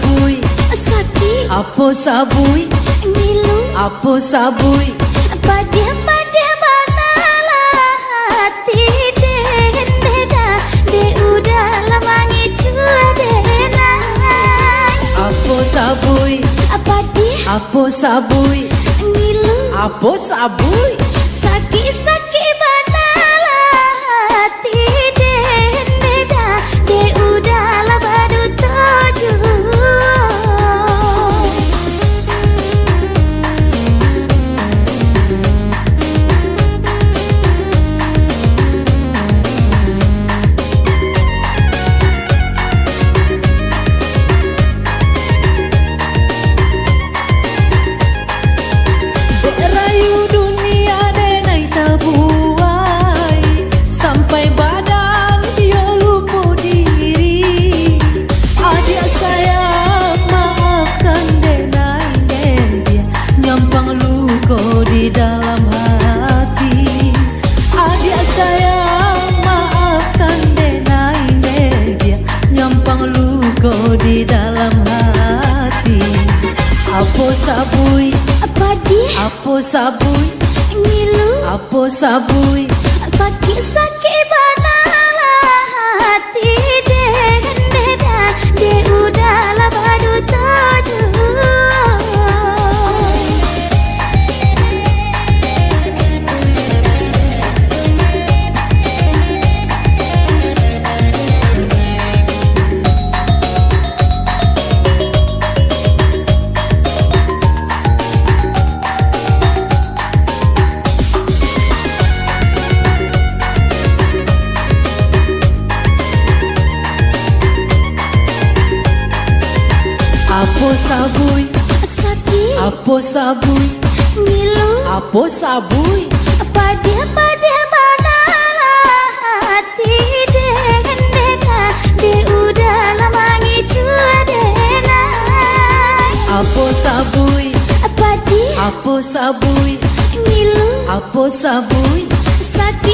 sabui sakit apa sabui ngilu apa sabui pada manalah hati denda de udah lama ngicua denai apa sabui apa sabui ngilu apa sabui sakit manalah hati denda de udah lama dutoju di dalam hati. Adik sayang maafkan denai dia nyampang luka di dalam hati. Apa sabui apa sabui ngilu apa sabui sakit manalah hati denda de udah lama dutoju apa sabui sakit apa sabui ngilu apa sabui pada manalah hati denda de udah lama ngicua denai apa sabui apa sabui ngilu apa sabui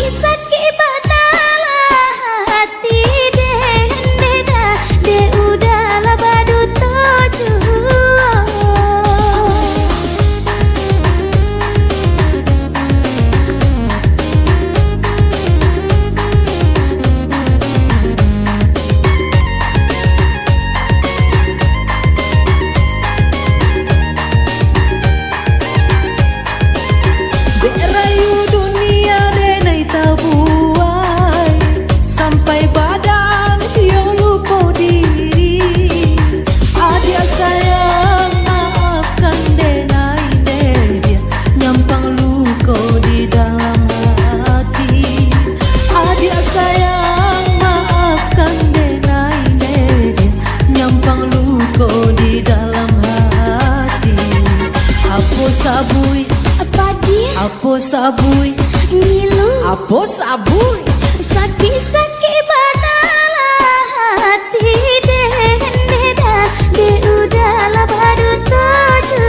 sakit manalah hati denda de udah lama dutoju rayu dunia denai tabuai sampai badan yo lupa diri. Adik sayang maafkan denai dia nyampang luka di dalam hati. Adik sayang maafkan denai dia nyampang luka di dalam hati. Apa sabui apa sabui ngilu apa sabui sakit manalah hati denda de udah lama dutoju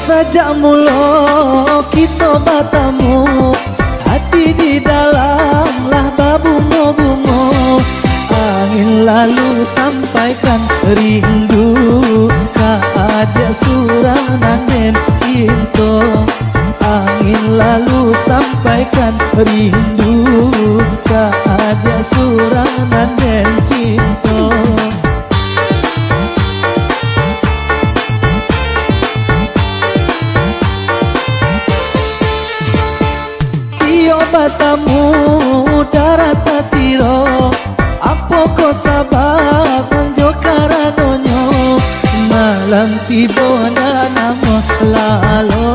saja mulo kita batamu hati di dalam lah babungo-bungo angin lalu sampaikan rindu ada suranan dan cinta angin lalu sampaikan rindu ada suranan dan cinta. Batamu darata siro apa ko sabab anjo karanonyo malam tiba na nama lalo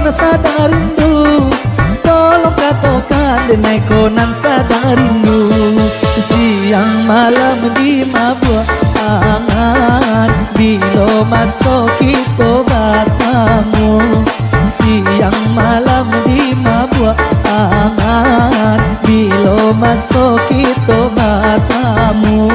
nan sadar rindu. Tolong katakan denai konan sadar rindu. Siang malam di mabuk angan, bila masuk kita bertemu. Siang malam di mabuk angan, bila masuk kita bertemu.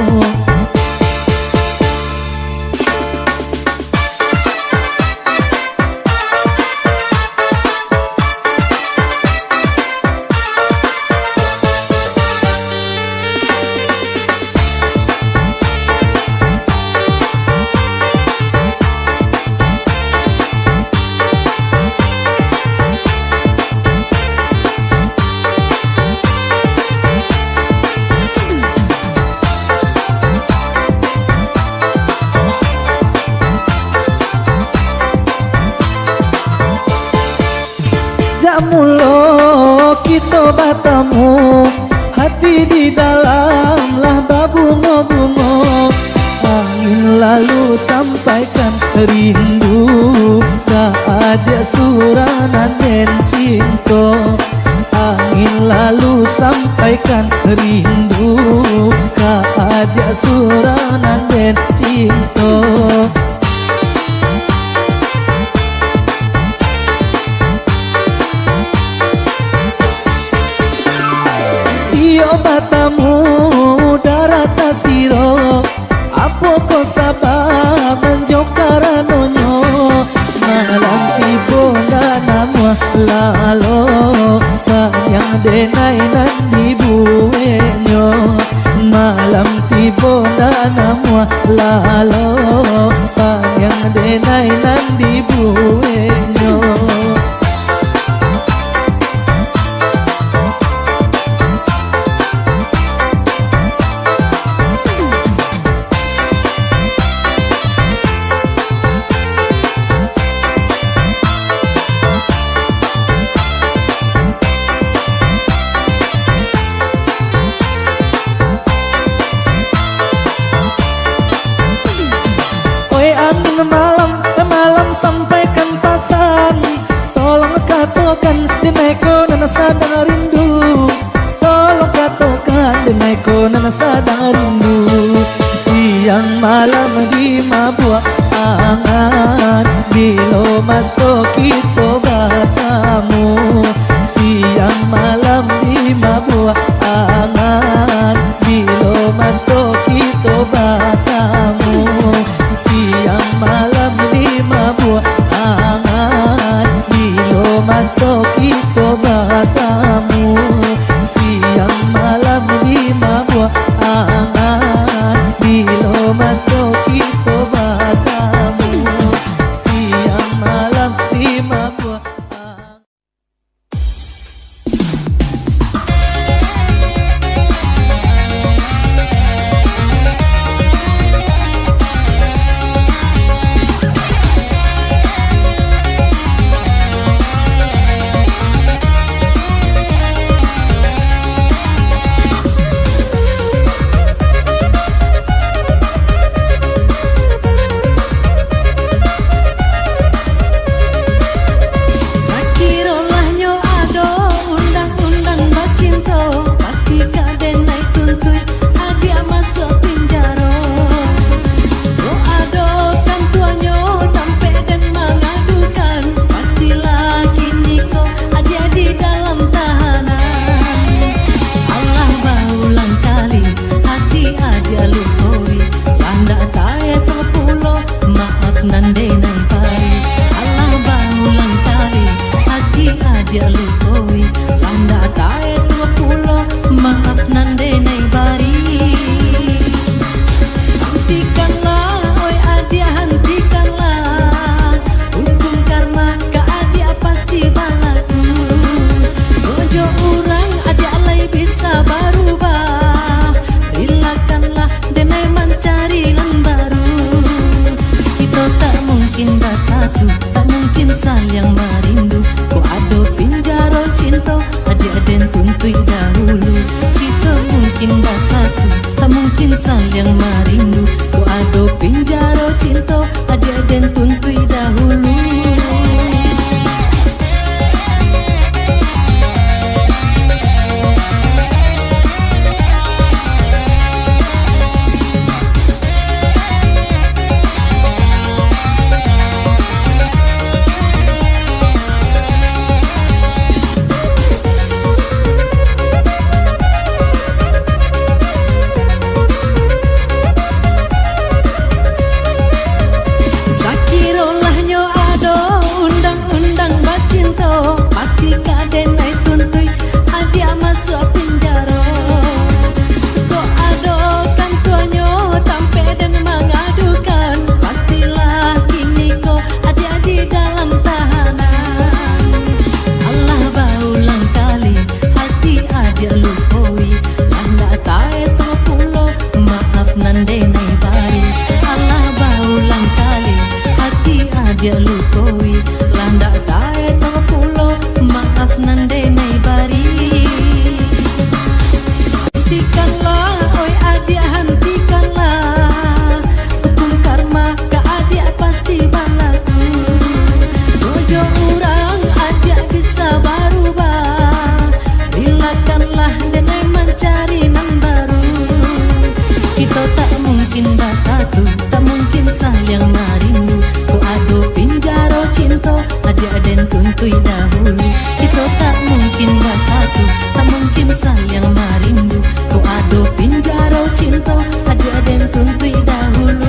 Mula kita bertemu, hati di dalamlah berbunga-bunga. Angin lalu sampaikan rindu, tak ada suranan dan cinta. Angin lalu sampaikan rindu, tak ada suranan dan cinta. Batamu darata siro, apa kau sabar menjokara nonyo. Malam tiba nama lalo, yang denai nan dibuenyo. Malam tiba nama lalo, yang denai nan dibuenyo. Malam sampaikan pasan, tolong katakan denai konan sadar rindu. Tolong katakan denai konan sadar rindu. Siang malam di mabuk angan, bila masuk kita bertemu. Siang malam di mabuk angan, bila masuk kita bertemu. Siang malam di mabuk angan, bila masuk kita bertemu. Siang malam di mabuk angan, bila masuk kita bertemu. Siang malam di mabuk angan. mungkin bersatu, tak mungkin saling merindu. Ku ado pinjaro cinta pasti kaden naik tuntui adia masuk penjara. Kok adokan tuanyo tampe dan mengadukan, pastilah kini kok adia di dalam tahanan. Allah baulang kali hati adia lupoi, landa tae to pulo maaf nande nai bari. Allah baulang kali hati adia lupoi, landa tae to pulo maaf nande nai bari. Hentikanlah oi adia, hentikanlah hukum karma ka adia pasti balaku. Bojo urang adia bisa berubah, relakanlah denai mencari nan baru. Kita tak mungkin bersatu, tak mungkin saling merindu. Ku ado pinjaro cinta adia den tuntui dahulu. Kita tak mungkin bersatu, tak mungkin saling merindu. Ku ado pinjaro cinta adia den tuntui dahulu.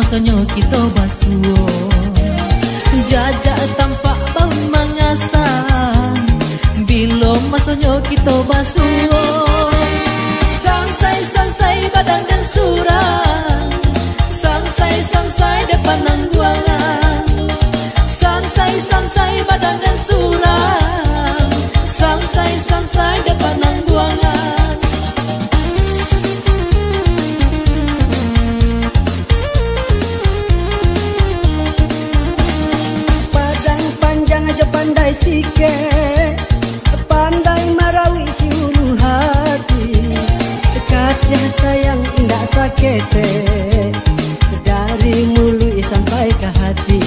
Masonyo kita basuo, jajak tampak baun mangasan. Bilo masonyo kita basuo, sansai badan dan surang, sansai depan nangguangan, sansai badan dan surang, sansai depan nangguangan. Pandai sike, pandai marawi si ulu hati, kasih sayang indah sakete, dari mulut sampai ke hati.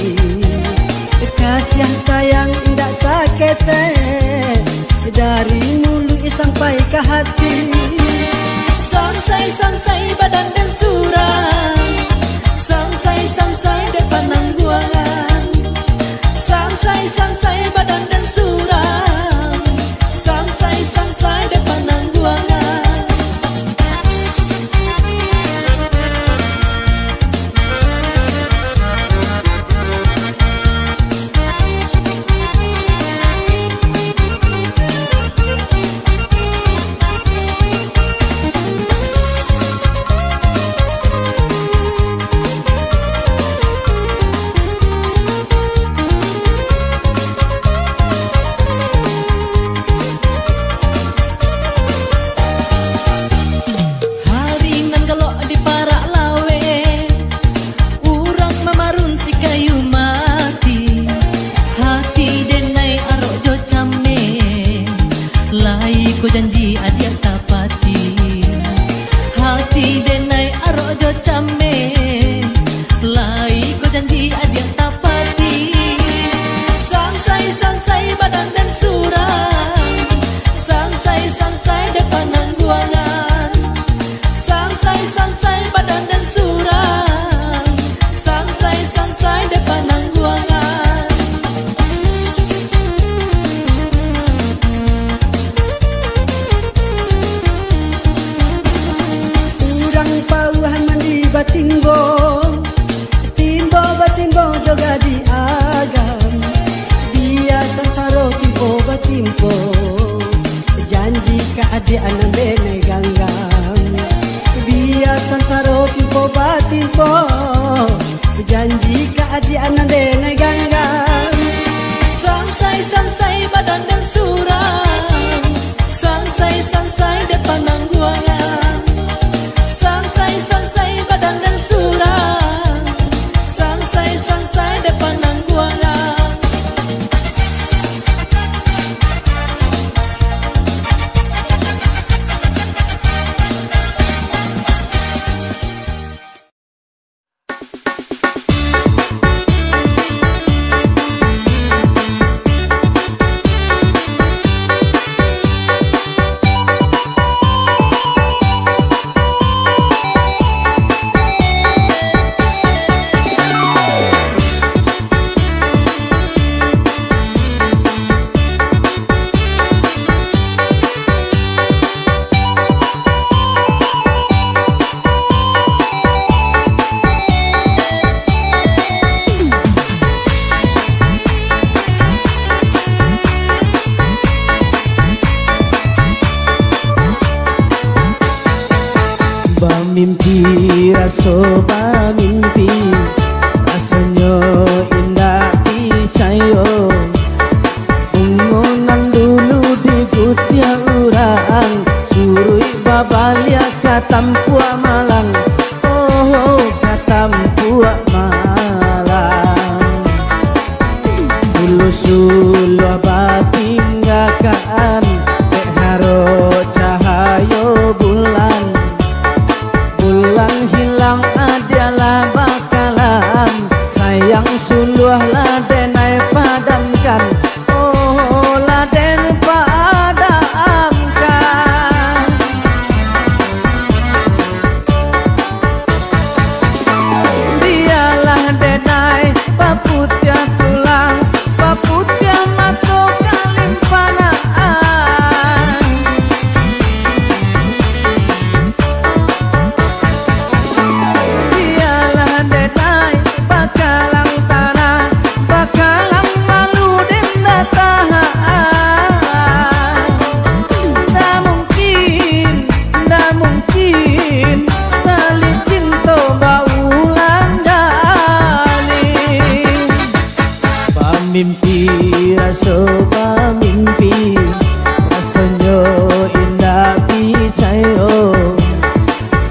Kasih sayang indah sakete, dari mulut sampai ke hati. Sansai badan dan surang, sansai depan nangguangan, sansai badan dan surang, sansai depan nangguangan. Ko janji adia tapati, hati denai arojo came. Lai ko janji adia tapati, sansai badan dan surang, sansai depan nangguangan, sansai badan dan surang, sansai depan nangguangan. Batimbo joga di agam, dia sansaro timbo batimbo, janji ka adi anan bene ganggam. Dia sansaro timbo batimbo, janji ka adi anan bene ganggam. Sansai sansai badan dan surang, sansai depan nangguangan. Sansai badan dan surang, sansai depan nangguangan. Mimpi raso mimpi rasanya indah dicayo bangunan dulu di kutia urang surui babalia katampua malang oh katampua malang sulu batinggakan haro cahayo bulan hilang adalah bakalan sayang suluh ladenai padamkan oh laden padamkan dialah denai paputya tulang paputya mato kalimpanaan mimpi rasoba mimpi rasanya indah dicayo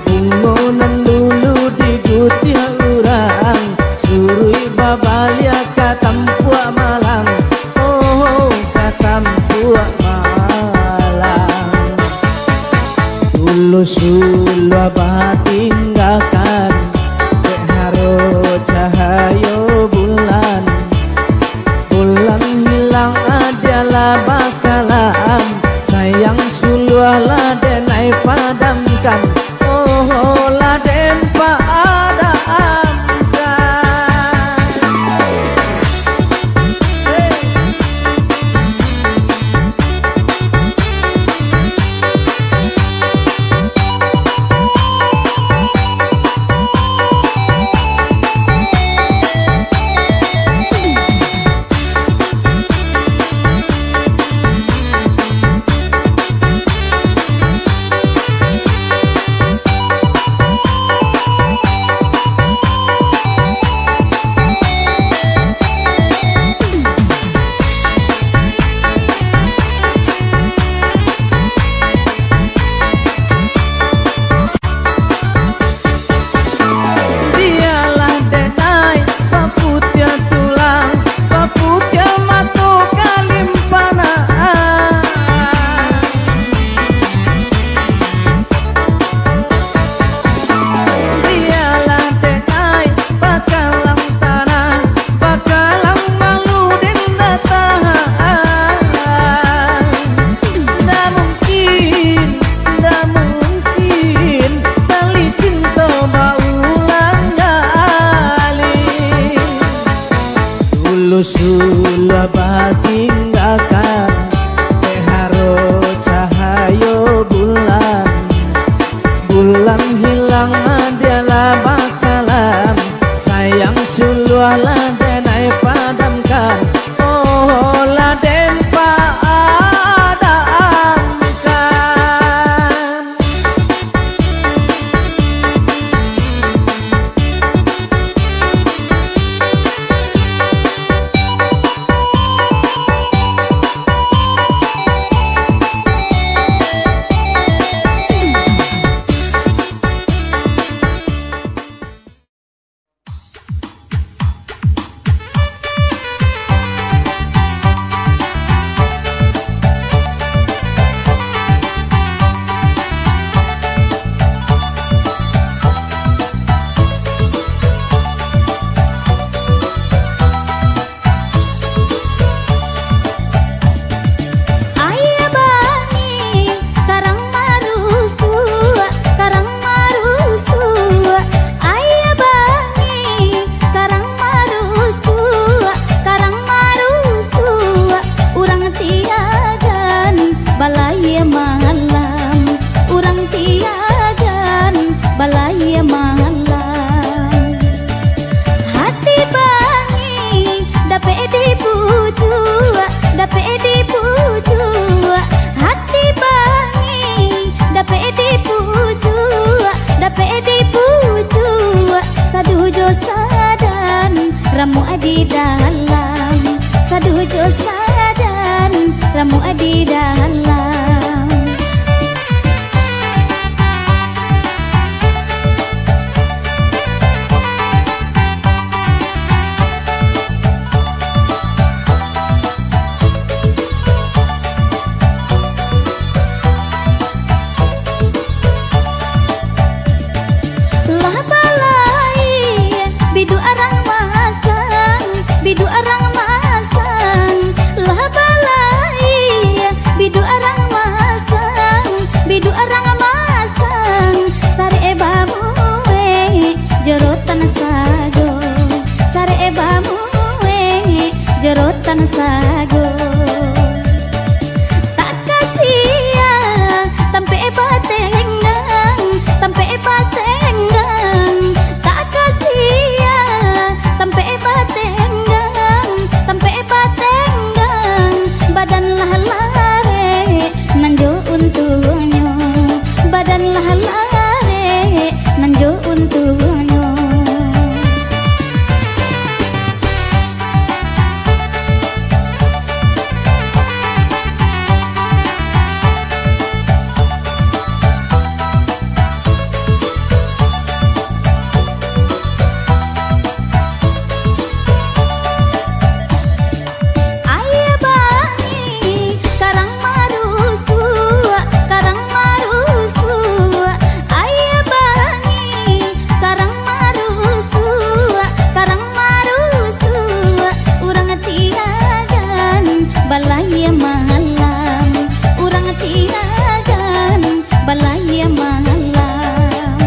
bangunan dulu di kutia urang surui babalia katampua malang oh katampua malang dulu sulu batinggakan haro cahayo bulan hilang adalah bakalan sayang suluh ladenai padamkan oh laden padamkan ramu di dalam. Lah balai bidu arang masang, bidu arang masang. Lah balai bidu arang masang, bidu arang masang. Sare babu jorotan sago, sare babu jorotan sago. Tak kasia tampe batenggang, tampe batenggang. Tak kasia tampe batenggang, tampe batenggang. Badan lah lare nanjo untunyo, badan lah lare nanjo untunyo. Balaya malam, urang tiagan balaya malam.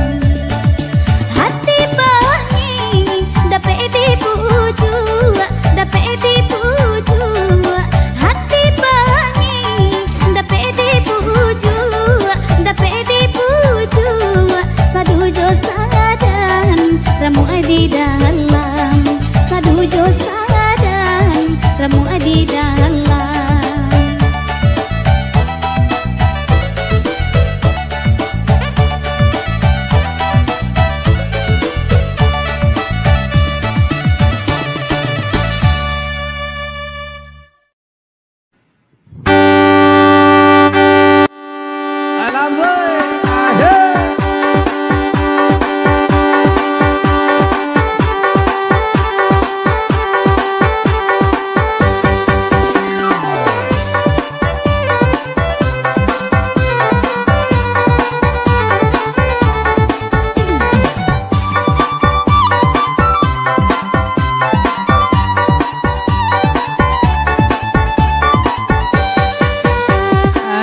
Hati bani dapat dipuju, dapat dipuju. Hati bani dapat dipuju, dapat dipuju. Sadujo sadan ramu di dalam, sadujo sadan ramu di dalam.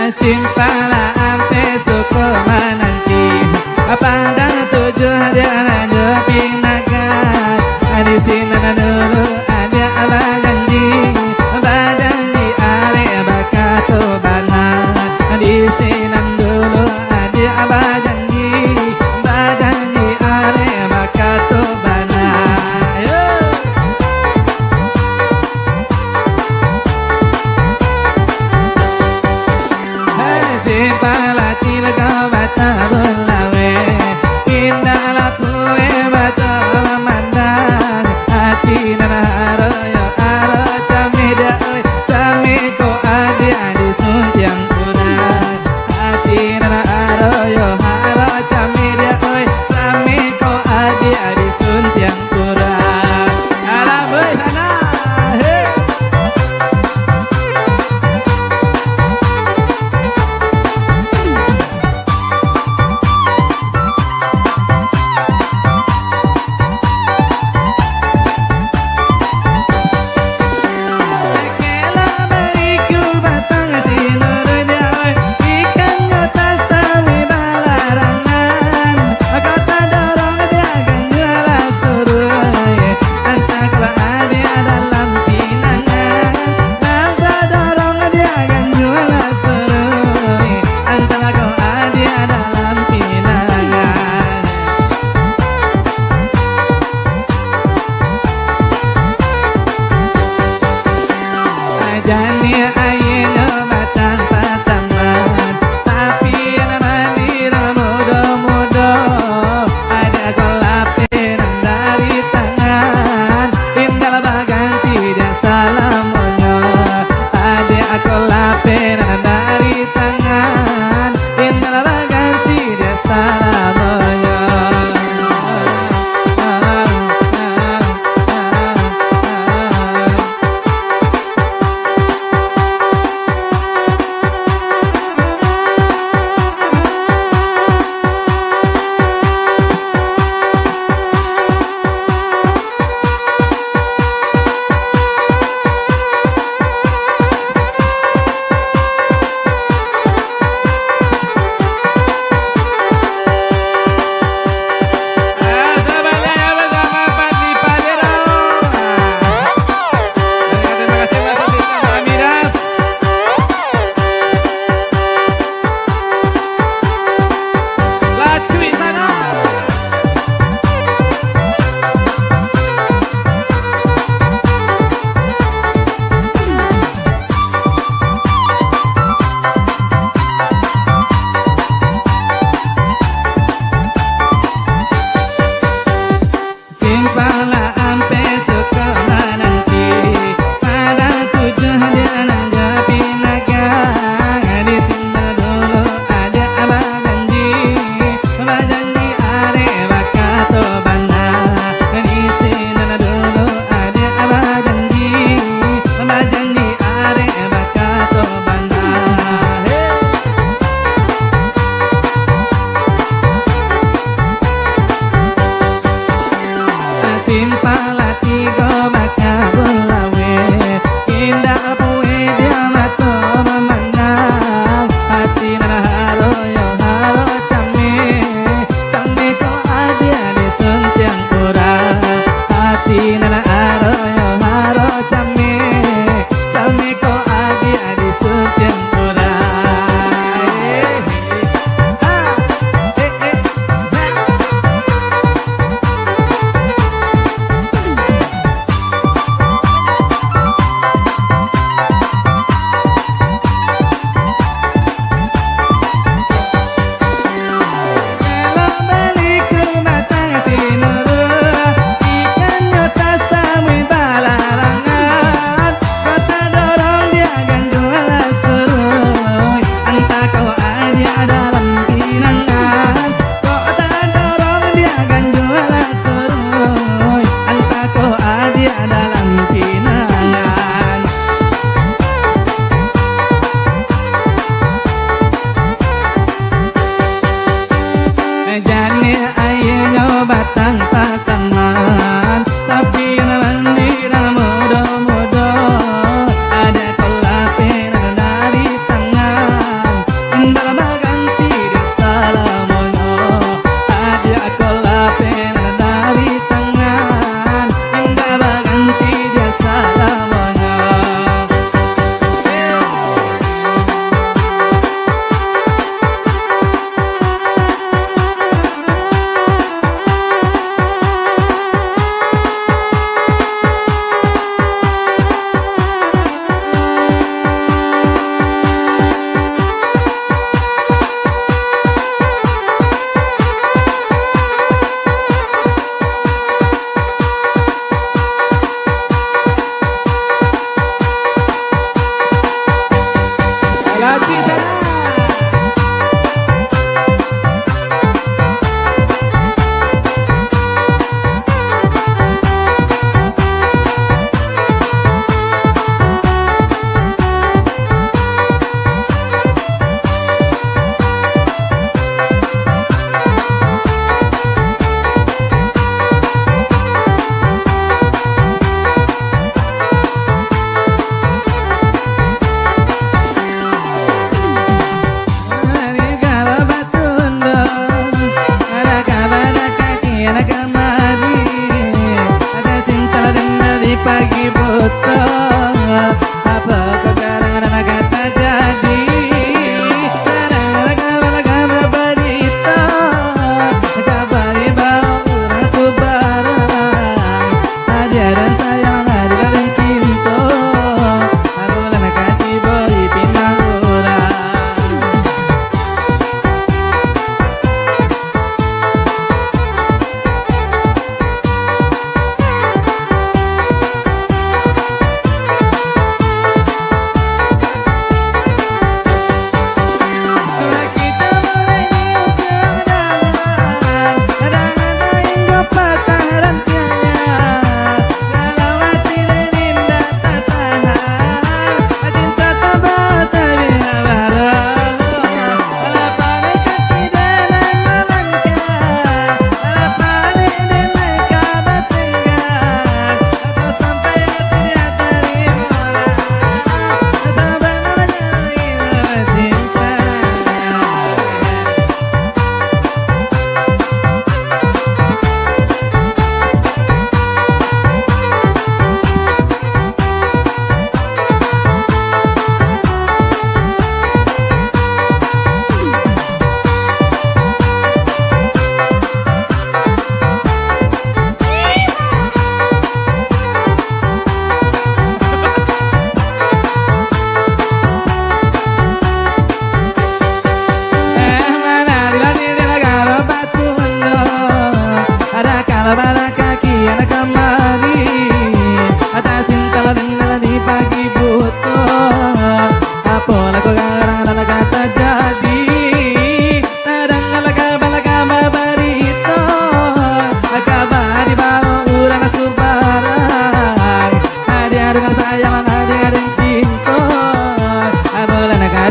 Simpala ante suku menanti pandang tujuh dia nyeping naga di sini dulu ada apa janji badanji are bakatu banat di sini dulu ada apa janji badanji are bakatu banat. Simpala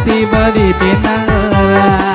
tiba di Pinang Ora.